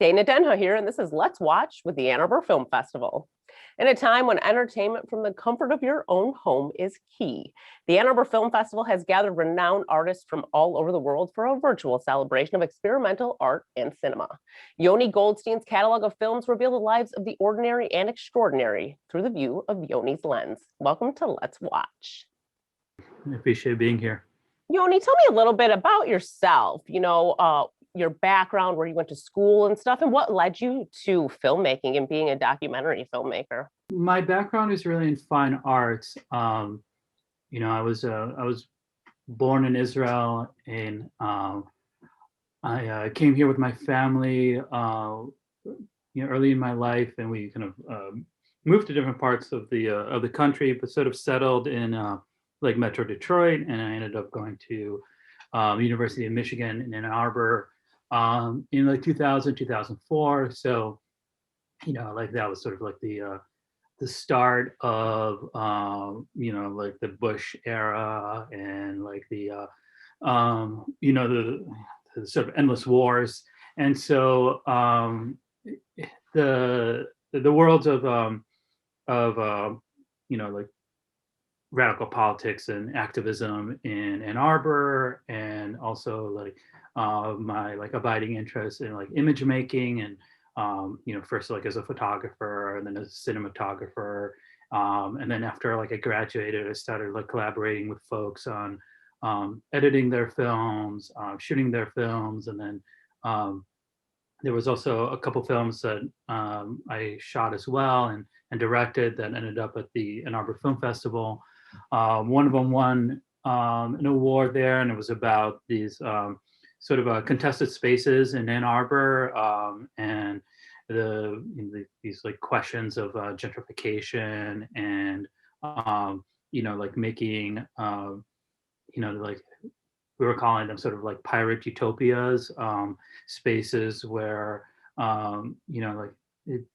Dana Denha here, and this is Let's Watch with the Arbor Film Festival. In a time when entertainment from the comfort of your own home is key, the Arbor Film Festival has gathered renowned artists from all over the world for a virtual celebration of experimental art and cinema. Yoni Goldstein's catalog of films reveal the lives of the ordinary and extraordinary through the view of Yoni's lens. Welcome to Let's Watch. I appreciate being here. Yoni, tell me a little bit about yourself. Your background, where you went to school and stuff, and what led you to filmmaking and being a documentary filmmaker. My background is really in fine arts. I was born in Israel, and I came here with my family, early in my life, and we kind of moved to different parts of the country, but sort of settled in like Metro Detroit, and I ended up going to University of Michigan in Ann Arbor in like 2000, 2004. So, like that was sort of like the start of, like the Bush era and like the sort of endless wars. And so the worlds of like radical politics and activism in Ann Arbor, and also like my like abiding interest in like image making, and first like as a photographer and then as a cinematographer, and then after like I graduated, I started like collaborating with folks on editing their films, shooting their films, and then there was also a couple films that I shot as well and directed that ended up at the Ann Arbor Film Festival. One of them won an award there, and it was about these sort of contested spaces in Ann Arbor, and these like questions of gentrification and like making like we were calling them sort of like pirate utopias, spaces where like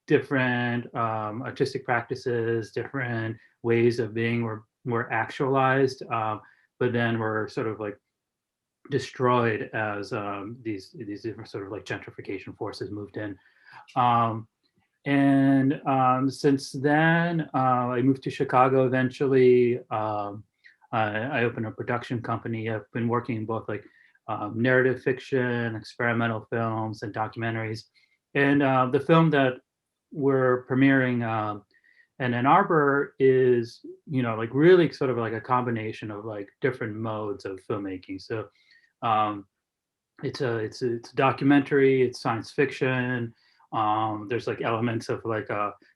different artistic practices, different ways of being were actualized, but then were sort of like destroyed as these different sort of like gentrification forces moved in. Since then, I moved to Chicago eventually. I opened a production company. I've been working in both like narrative fiction, experimental films, and documentaries. And the film that we're premiering in Ann Arbor is, like really sort of like a combination of like different modes of filmmaking. So it's a documentary, it's science fiction. There's like elements of like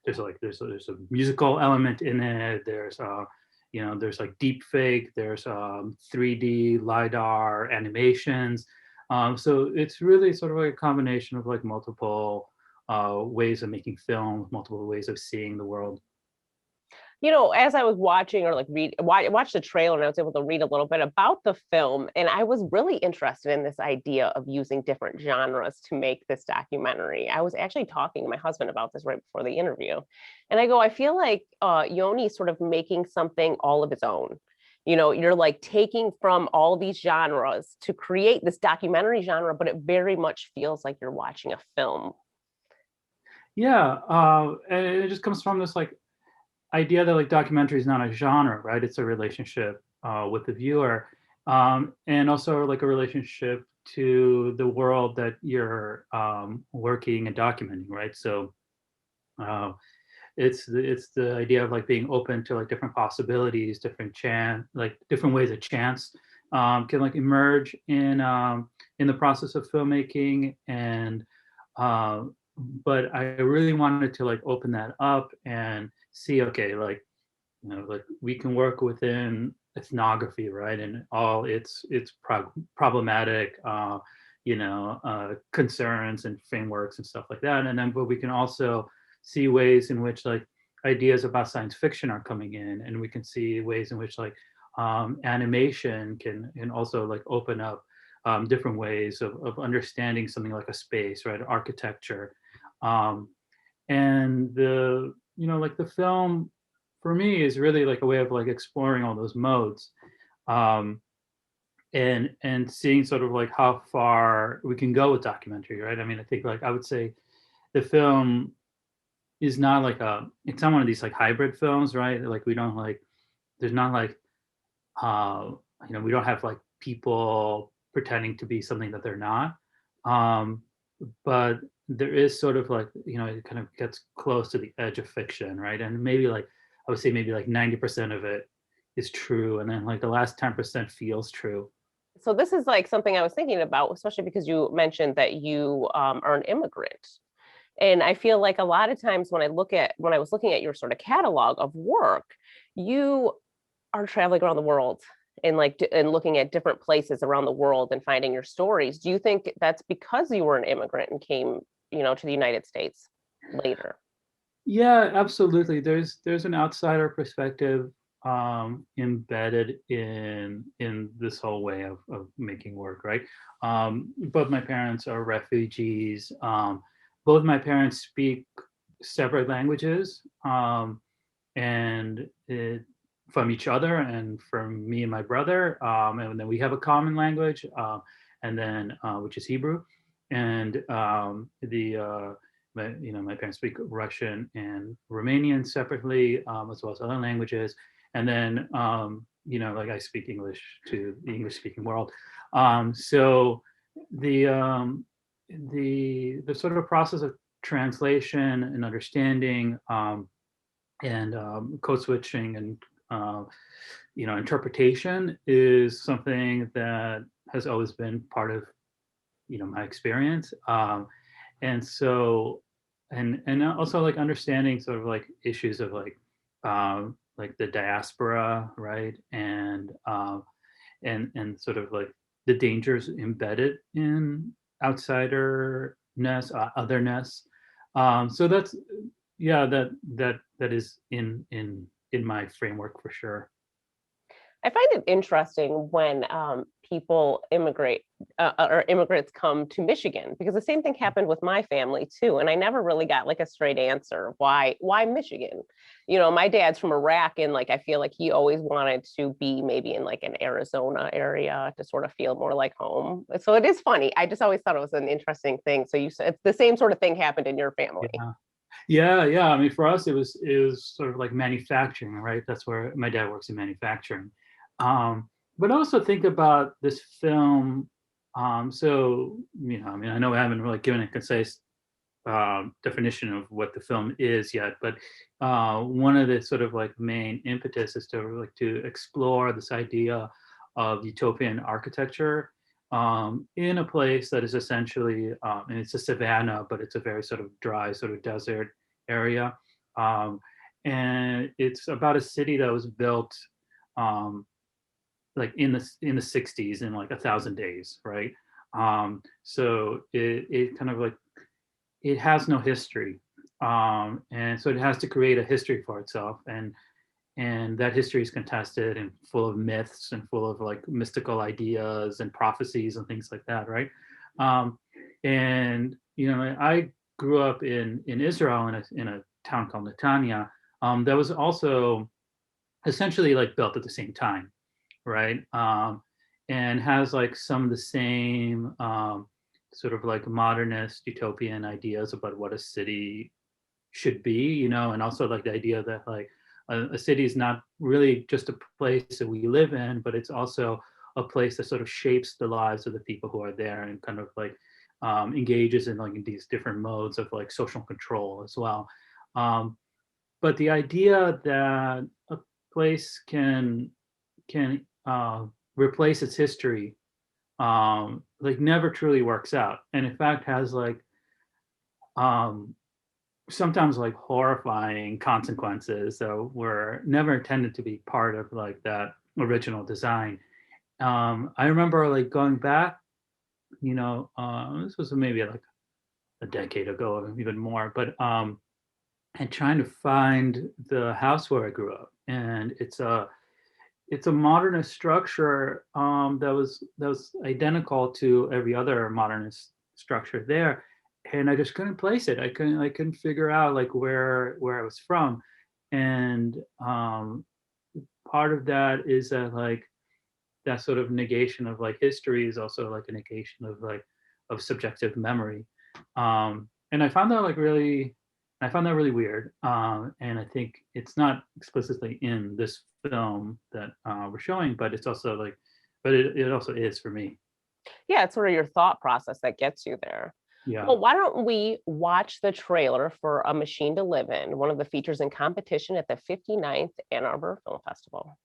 there's a musical element in it. There's there's like deep fake, there's 3D LiDAR animations. So it's really sort of like a combination of like multiple ways of making film, multiple ways of seeing the world. As I was watching or like watch the trailer, and I was able to read a little bit about the film, and I was really interested in this idea of using different genres to make this documentary. I was actually talking to my husband about this right before the interview, and I feel like Yoni's sort of making something all of its own. You're like taking from all these genres to create this documentary genre, but it very much feels like you're watching a film. Yeah, and it just comes from this like idea that like documentary is not a genre, right? It's a relationship with the viewer, and also like a relationship to the world that you're working and documenting, right? So it's the idea of like being open to like different possibilities, different ways that chance can like emerge in the process of filmmaking, and but I really wanted to like open that up and see, okay, like like we can work within ethnography, right, and all its problematic concerns and frameworks and stuff like that, and then but we can also see ways in which like ideas about science fiction are coming in, and we can see ways in which like animation can also like open up different ways of understanding something like a space, right, architecture, and like the film for me is really like a way of like exploring all those modes. and seeing sort of like how far we can go with documentary, right? I mean, I think like I would say the film is not like it's not one of these like hybrid films, right? Like we don't like there's not like uh we don't have like people pretending to be something that they're not. Um but there is sort of like, it kind of gets close to the edge of fiction, right? And maybe like I would say maybe like 90% of it is true, and then like the last 10% feels true. So this is like something I was thinking about, especially because you mentioned that you are an immigrant. And I feel like a lot of times when I was looking at your sort of catalog of work, you are traveling around the world and and looking at different places around the world and finding your stories. Do you think that's because you were an immigrant and came, to the United States later? Yeah, absolutely. There's an outsider perspective embedded in this whole way of making work, right? Both my parents are refugees. Both my parents speak separate languages, and from each other and from me and my brother. And then we have a common language, and then which is Hebrew, and my parents speak Russian and Romanian separately, as well as other languages. And then, like I speak English to the English speaking world. So the, um, the sort of process of translation and understanding, and code switching and interpretation is something that has always been part of my experience. And so and also like understanding sort of like issues of like the diaspora, right? And sort of like the dangers embedded in outsiderness, otherness. So that's yeah, that is in my framework for sure. I find it interesting when people immigrate or immigrants come to Michigan, because the same thing happened with my family too, and I never really got like a straight answer of why Michigan. My dad's from Iraq, and like I feel like he always wanted to be maybe in like an Arizona area to sort of feel more like home. So it is funny. I just always thought it was an interesting thing. So you said the same sort of thing happened in your family. Yeah. Yeah. I mean, for us, it was sort of like manufacturing, right? That's where my dad works in manufacturing. But also think about this film. So I mean, I know I haven't really given a concise definition of what the film is yet, but one of the sort of like main impetus is to explore this idea of utopian architecture in a place that is essentially, and it's a savanna, but it's a very sort of dry, sort of desert area. Um, and it's about a city that was built um, like in the 60s in like 1,000 days, right? So it kind of like it has no history, and so it has to create a history for itself, and that history is contested and full of myths and full of like mystical ideas and prophecies and things like that, right? um, and I grew up in Israel in a town called Netanya, that was also essentially like built at the same time, right? And has like some of the same sort of like modernist utopian ideas about what a city should be, and also like the idea that like a city is not really just a place that we live in, but it's also a place that sort of shapes the lives of the people who are there and kind of like engages in like these different modes of like social control as well. Um, but the idea that a place can replace its history like never truly works out, and in fact has like um sometimes like horrifying consequences that were never intended to be part of like that original design. I remember like going back, this was maybe like a decade ago or even more, but and trying to find the house where I grew up, and it's a modernist structure that was identical to every other modernist structure there, and I just couldn't place it. I couldn't figure out like where I was from, and part of that is that like that sort of negation of like history is also like a negation of like of subjective memory. And I found that really weird. And I think it's not explicitly in this film that we're showing, but it's also like, but it also is for me. Yeah, it's sort of your thought process that gets you there. Yeah. Well, why don't we watch the trailer for A Machine to Live In, one of the features in competition at the 59th Ann Arbor Film Festival.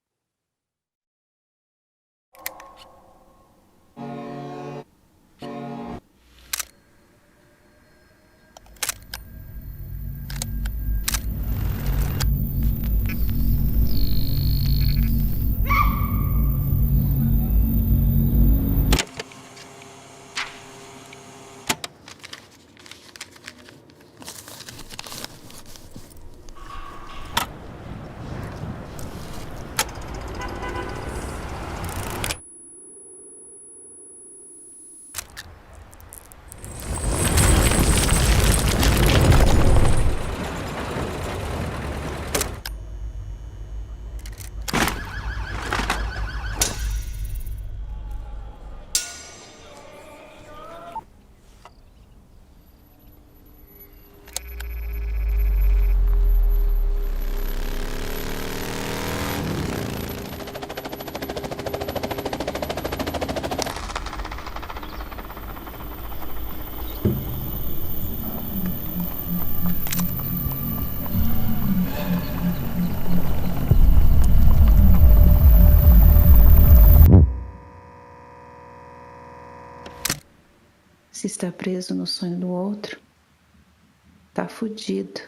Se está preso no sonho do outro, tá fudido.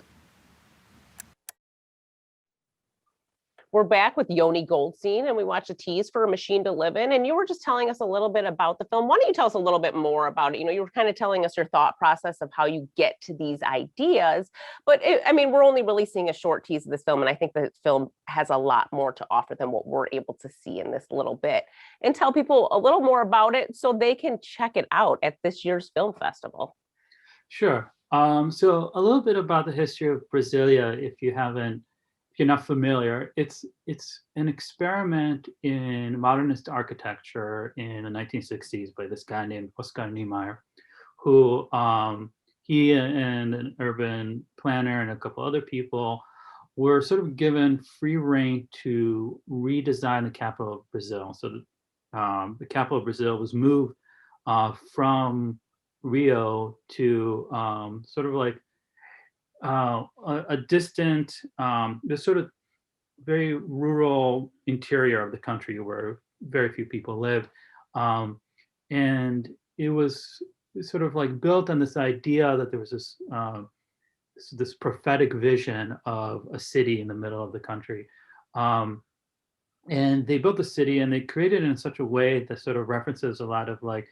We're back with Yoni Goldstein, and we watched a tease for A Machine to Live In. And you were just telling us a little bit about the film. Why don't you tell us a little bit more about it? You were kind of telling us your thought process of how you get to these ideas. But we're only really seeing a short tease of this film, and I think the film has a lot more to offer than what we're able to see in this little bit. And tell people a little more about it so they can check it out at this year's film festival. Sure. So a little bit about the history of Brasilia, if you're not familiar, it's an experiment in modernist architecture in the 1960s by this guy named Oscar Niemeyer, who he and an urban planner and a couple other people were sort of given free rein to redesign the capital of Brazil. So the capital of Brazil was moved from Rio to sort of like a distant, this sort of very rural interior of the country where very few people lived. And it was sort of like built on this idea that there was this prophetic vision of a city in the middle of the country. And they built the city and they created it in such a way that sort of references a lot of like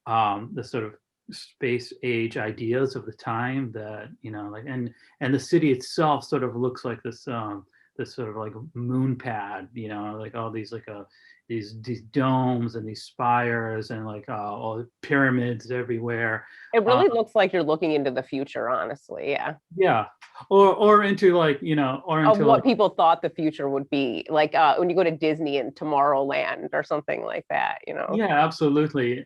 the sort of space age ideas of the time, that like, and the city itself sort of looks like this sort of like moon pad, like all these like these domes and these spires and like all the pyramids everywhere. It really looks like you're looking into the future, honestly. Yeah. Yeah, or into like or Of into what like, people thought the future would be, like when you go to Disney and Tomorrowland or something like that. yeah, absolutely.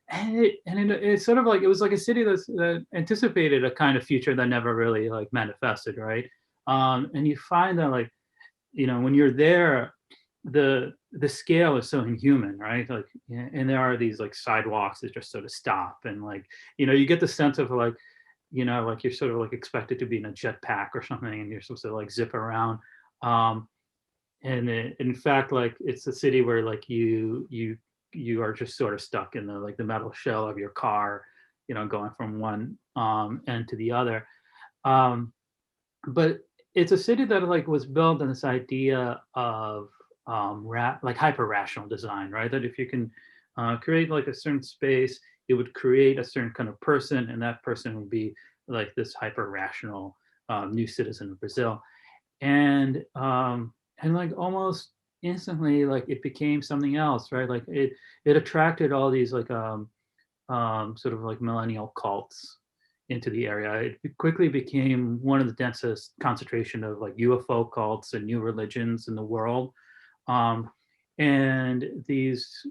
It's sort of like it was like a city that anticipated a kind of future that never really like manifested, right? And you find that like when you're there, the scale is so inhuman, right? Like, and there are these like sidewalks that just sort of stop, and like you get the sense of like like you're sort of like expected to be in a jetpack or something, and you're supposed to like zip around. In fact, like it's a city where like you are just sort of stuck in the metal shell of your car, going from one end to the other. But it's a city that like was built on this idea of like hyper rational design, right? That if you can create like a certain space, it would create a certain kind of person, and that person would be like this hyper rational new citizen of Brazil. And like almost instantly, like it became something else, right? Like it attracted all these like sort of like millennial cults into the area. It quickly became one of the densest concentration of like UFO cults and new religions in the world. And these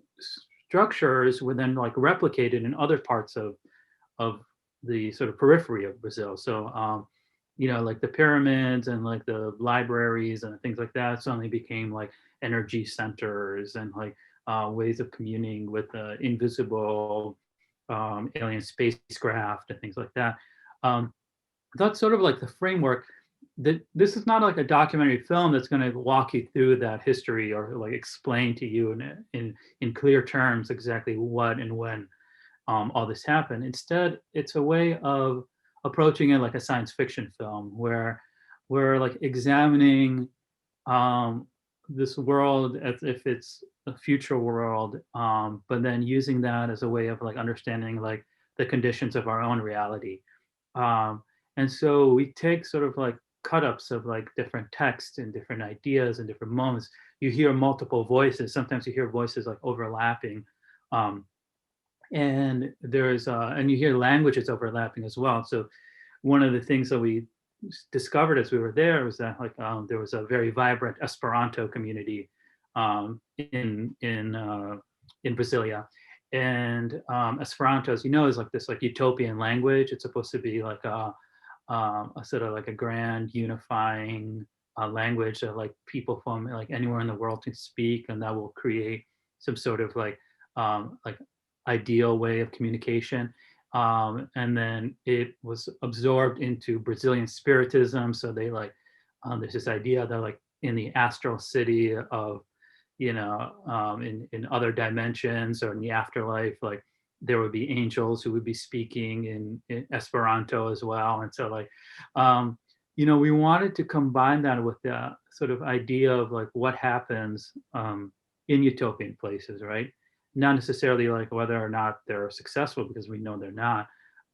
structures were then like replicated in other parts of the sort of periphery of Brazil. So, like the pyramids and like the libraries and things like that suddenly became like energy centers and like ways of communing with the invisible alien spacecraft and things like that. Um, that's sort of like the framework. That this is not like a documentary film that's going to walk you through that history or like explain to you in clear terms exactly what and when all this happened. Instead, it's a way of approaching it like a science fiction film where we're like examining um, this world as if it's a future world, but then using that as a way of like understanding like the conditions of our own reality. Um, and so we take sort of like cut ups of like different texts and different ideas and different moments. You hear multiple voices. Sometimes you hear voices like overlapping. Um, and you hear languages overlapping as well. So one of the things that we discovered as we were there was that like there was a very vibrant Esperanto community in Brasilia. And Esperanto, as you know, is like this like utopian language. It's supposed to be like a sort of like a grand unifying language that like people from like anywhere in the world can speak, and that will create some sort of like ideal way of communication. And then it was absorbed into Brazilian Spiritism. So they like there's this idea that like in the astral city of in other dimensions or in the afterlife, like there would be angels who would be speaking in Esperanto as well. And so like, we wanted to combine that with the sort of idea of like what happens in utopian places, right? Not necessarily like whether or not they're successful, because we know they're not,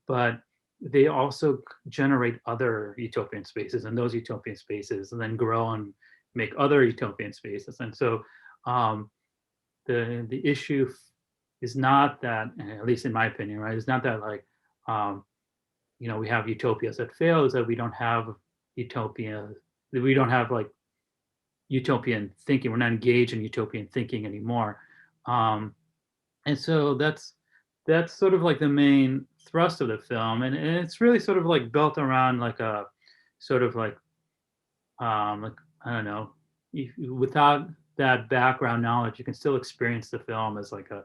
but they also generate other utopian spaces, and those utopian spaces and then grow and make other utopian spaces. And so um, the issue is not that, at least in my opinion, right, it's not that like we have utopias that fail, is that we don't have utopia, that we don't have like utopian thinking. We're not engaged in utopian thinking anymore. And so that's sort of like the main thrust of the film, and it's really sort of like built around like a sort of like I don't know, without that background knowledge, you can still experience the film as like a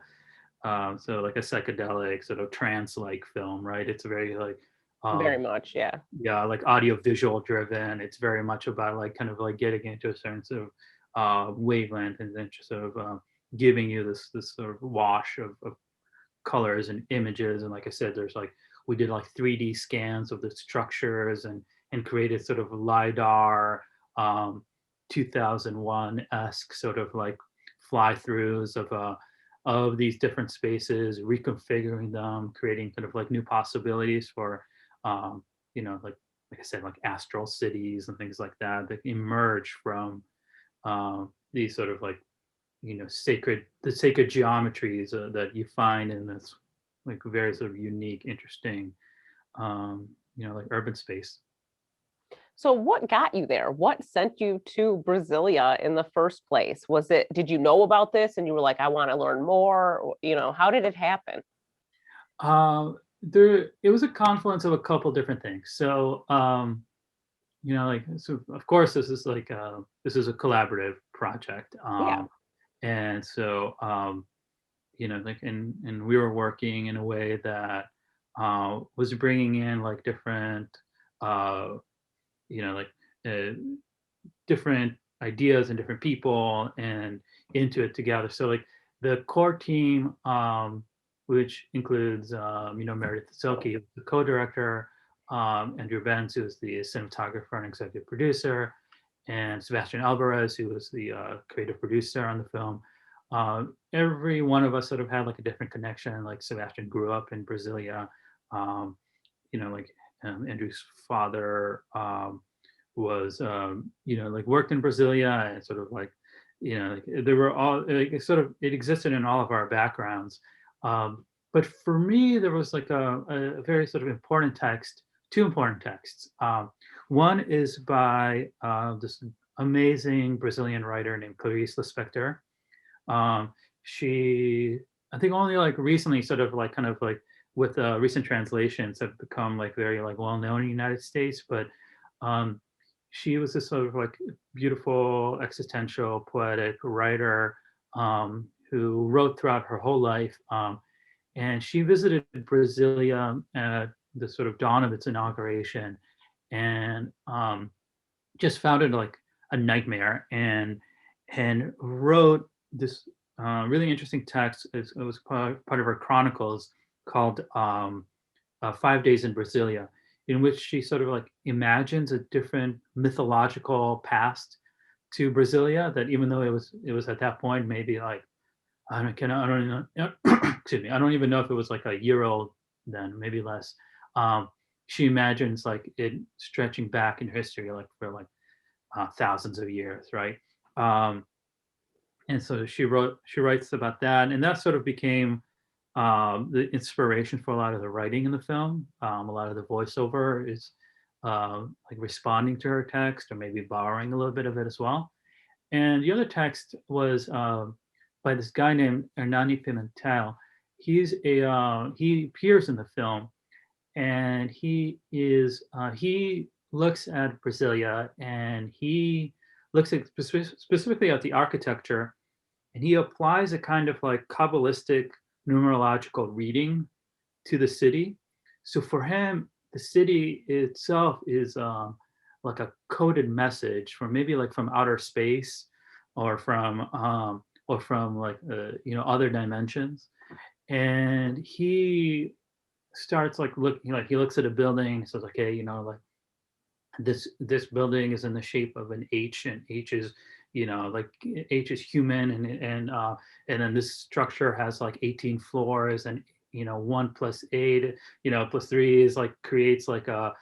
so like a psychedelic sort of trance-like film, right? It's very like Very much, yeah. yeah, like audio visual driven. It's very much about like kind of like getting into a certain sort of wavelength, and then just sort of giving you this sort of wash of colors and images. And like I said, there's like we did like 3D scans of the structures and created sort of LiDAR 2001-esque sort of like fly-throughs of these different spaces, reconfiguring them, creating kind of like new possibilities for like I said, like astral cities and things like that that emerge from these sort of like sacred geometries that you find in this like very sort of unique, interesting like urban space. So what got you there? What sent you to Brasilia in the first place? Did you know about this and you were like, I want to learn more? How did it happen? It was a confluence of a couple different things. So like, so of course this is like this is a collaborative project. Yeah. And so like and we were working in a way that was bringing in like different like uh, different ideas and different people and into it together. So like the core team, which includes Meredith Silke, the co-director, Andrew Benz, who is the cinematographer and executive producer, and Sebastian Alvarez, who was the creative producer on the film. Every one of us sort of had like a different connection. Like Sebastian grew up in Brasilia. Like Andrew's father was like worked in Brasilia, and sort of like like there were all like, it existed in all of our backgrounds. But for me, there was like a very sort of important text, two important texts. One is by this amazing Brazilian writer named Clarice Lispector. She, I think only like recently sort of like kind of like with recent translations have become like very like well known in the United States, but um, she was this sort of like beautiful existential poetic writer who wrote throughout her whole life. And she visited Brasilia at the sort of dawn of its inauguration, and just found it like a nightmare, and wrote this really interesting text. It was part of her chronicles called 5 Days in Brasilia, in which she sort of like imagines a different mythological past to Brasilia. That even though it was at that point maybe like I don't even know, excuse me, I don't even know if it was like a year old then, maybe less. Um, she imagines like it stretching back in history, like for like thousands of years, right? Um, and so she writes about that, and that sort of became the inspiration for a lot of the writing in the film. A lot of the voiceover is like responding to her text or maybe borrowing a little bit of it as well. And the other text was by this guy named Hernani Pimentel. He appears in the film, and he looks at Brasilia, and he looks at specifically at the architecture, and he applies a kind of like Kabbalistic numerological reading to the city. So for him, the city itself is like a coded message from maybe like from outer space, or from like other dimensions. And he starts like looking, like he looks at a building, says, okay, like this building is in the shape of an H, and H is, like H is human, and then this structure has like 18 floors, and 1 + 8, +3 is like creates like a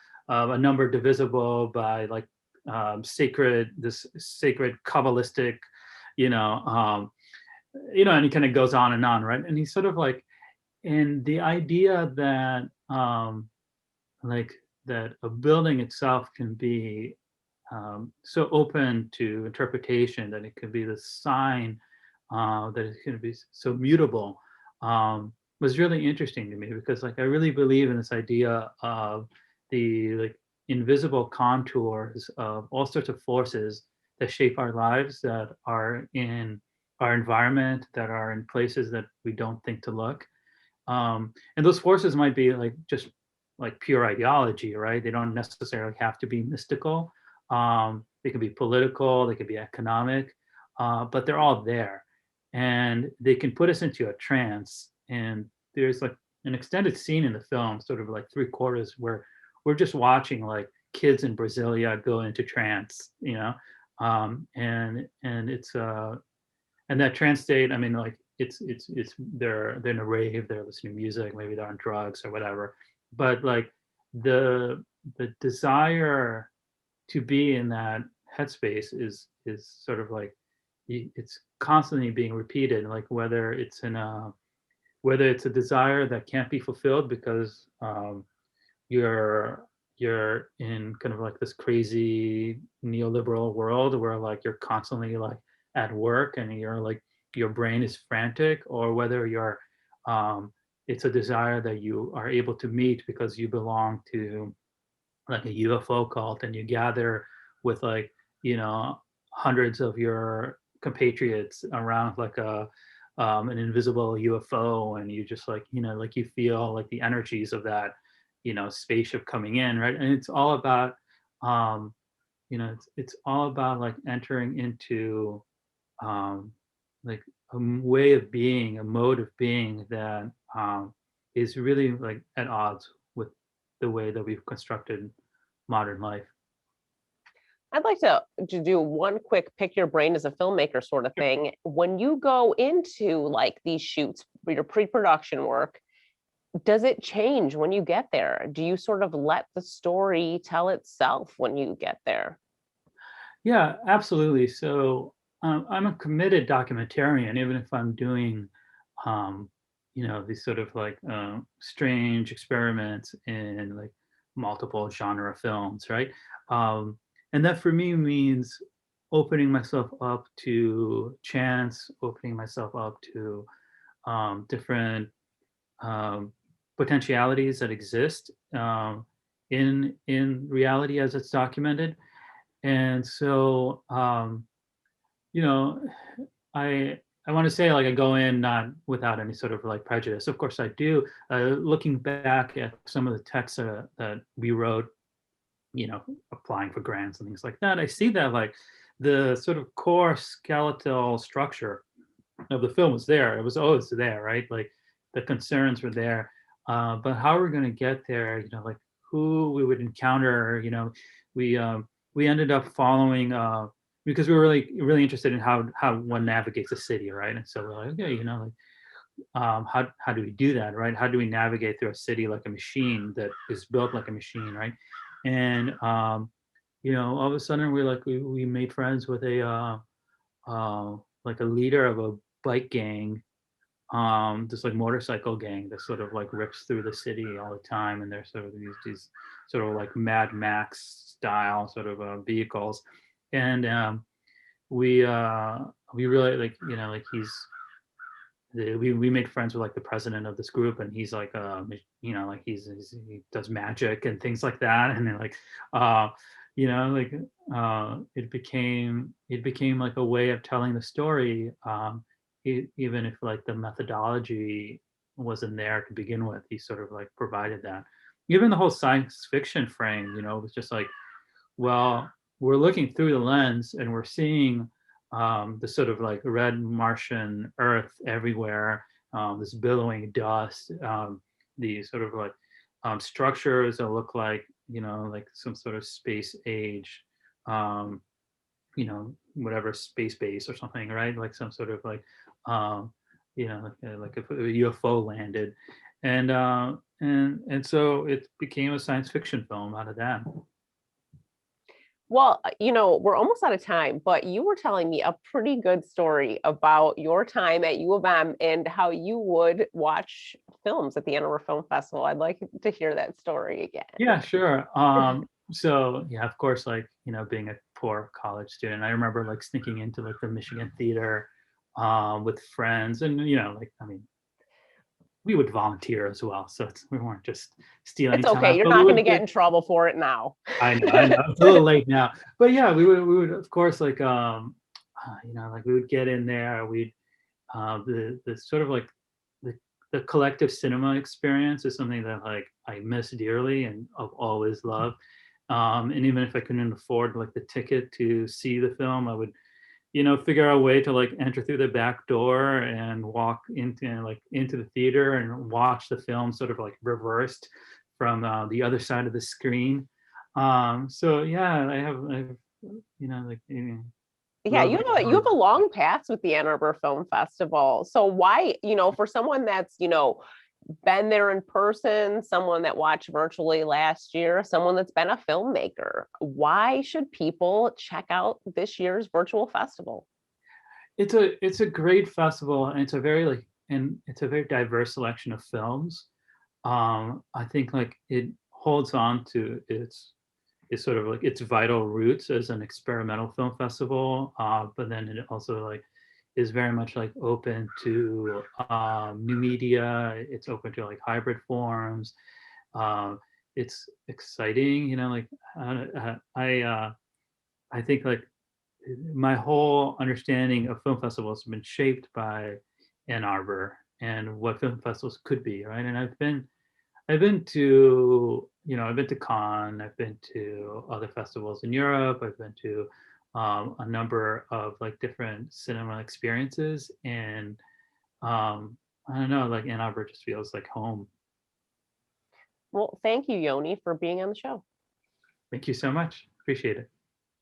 number divisible by like this sacred Kabbalistic, you know, um, and he kind of goes on and on, right? And he's sort of like, and the idea that like that a building itself can be so open to interpretation, that it could be the sign, that it can be so mutable, was really interesting to me, because like I really believe in this idea of the like invisible contours of all sorts of forces that shape our lives, that are in our environment, that are in places that we don't think to look. And those forces might be like just like pure ideology, right? They don't necessarily have to be mystical. They can be political, they can be economic, but they're all there, and they can put us into a trance. And there's like an extended scene in the film, sort of like 3/4, where we're just watching like kids in Brasilia go into trance, and it's and that trance state, I mean, like it's they're in a rave, they're listening to music, maybe they're on drugs or whatever, but like the desire to be in that headspace is sort of like it's constantly being repeated, like whether it's a desire that can't be fulfilled because you're you're in kind of like this crazy neoliberal world where like you're constantly like at work, and you're like your brain is frantic, or whether you're it's a desire that you are able to meet because you belong to like a UFO cult, and you gather with like hundreds of your compatriots around like an invisible UFO, and you just like like you feel like the energies of that spaceship coming in, right? And it's all about um it's all about like entering into um like a way of being, a mode of being that is really like at odds with the way that we've constructed modern life. I'd like to do one quick pick your brain as a filmmaker sort of thing. When you go into like these shoots, your pre-production work, does it change when you get there? Do you sort of let the story tell itself when you get there? Yeah, absolutely. So I'm a committed documentarian, even if I'm doing, um, these sort of like strange experiments in like multiple genre films, right? Um, and that for me means opening myself up to chance, opening myself up to different um, potentialities that exist in reality as it's documented. And so, you know, I want to say like I go in not without any sort of like prejudice. Of course, I do. Looking back at some of the texts that we wrote, you know, applying for grants and things like that, I see that like the sort of core skeletal structure of the film was there. It was always there, right? Like the concerns were there. But how we're going to get there, you know, like who we would encounter, you know, we we ended up following because we were really interested in how one navigates a city, right? And so we're like, okay, you know, like how do we do that, right? How do we navigate through a city like a machine that is built like a machine, right? And you know, all of a sudden we made friends with a like a leader of a bike gang, this like motorcycle gang that sort of like rips through the city all the time, and there's sort of these sort of like Mad Max style sort of vehicles, and we really like, you know, like we made friends with like the president of this group, and he's like you know, like he does magic and things like that, and then like you know, like it became like a way of telling the story, even if like the methodology wasn't there to begin with. He sort of like provided that. Even the whole science fiction frame, you know, was just like, well, we're looking through the lens and we're seeing the sort of like red Martian Earth everywhere, this billowing dust, these sort of like structures that look like, you know, like some sort of space age, um, you know, whatever, space base or something, right? Like some sort of like, you know, like if a UFO landed, and so it became a science fiction film out of that. Well, you know, we're almost out of time, but you were telling me a pretty good story about your time at U of M and how you would watch films at the Ann Arbor Film Festival. I'd like to hear that story again. Yeah, sure. So yeah, of course, like, you know, being a poor college student, I remember like sneaking into like the Michigan Theater with friends, and you know, like, I mean, we would volunteer as well, so we weren't just stealing It's okay. time, You're but we not going to would get get. in trouble for it now. I know, it's a little late now, but yeah, we would of course like you know, like we would get in there, we'd the sort of like the the collective cinema experience is something that like I miss dearly and I've always loved. And even if I couldn't afford like the ticket to see the film, I would, you know, figure out a way to like enter through the back door and walk into the theater and watch the film sort of like reversed from the other side of the screen. So yeah, I have, you know, like, you know, Yeah, love. you have a long past with the Ann Arbor Film Festival. So why, you know, for someone that's, you know, been there in person, someone that watched virtually last year, someone that's been a filmmaker, why should people check out this year's virtual festival? It's a great festival, and it's a very diverse selection of films. I think like it holds on to its sort of like its vital roots as an experimental film festival, but then it also like is very much like open to new media. It's open to like hybrid forms. Um, it's exciting, you know. Like I think like my whole understanding of film festivals has been shaped by Ann Arbor and what film festivals could be, right? And I've been to, you know, I've been to Cannes, I've been to other festivals in Europe, I've been to a number of like different cinema experiences, and I don't know, like Ann Arbor just feels like home. Well, thank you, Yoni, for being on the show. Thank you so much. Appreciate it.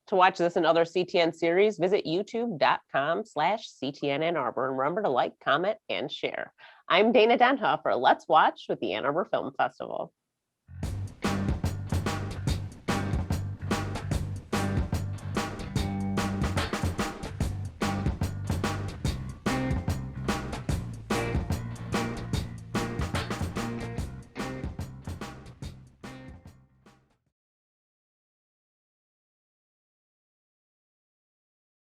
To watch this and other CTN series, visit youtube.com/CTN Ann Arbor, and remember to like, comment, and share. I'm Dana Denhoff for Let's Watch with the Ann Arbor Film Festival.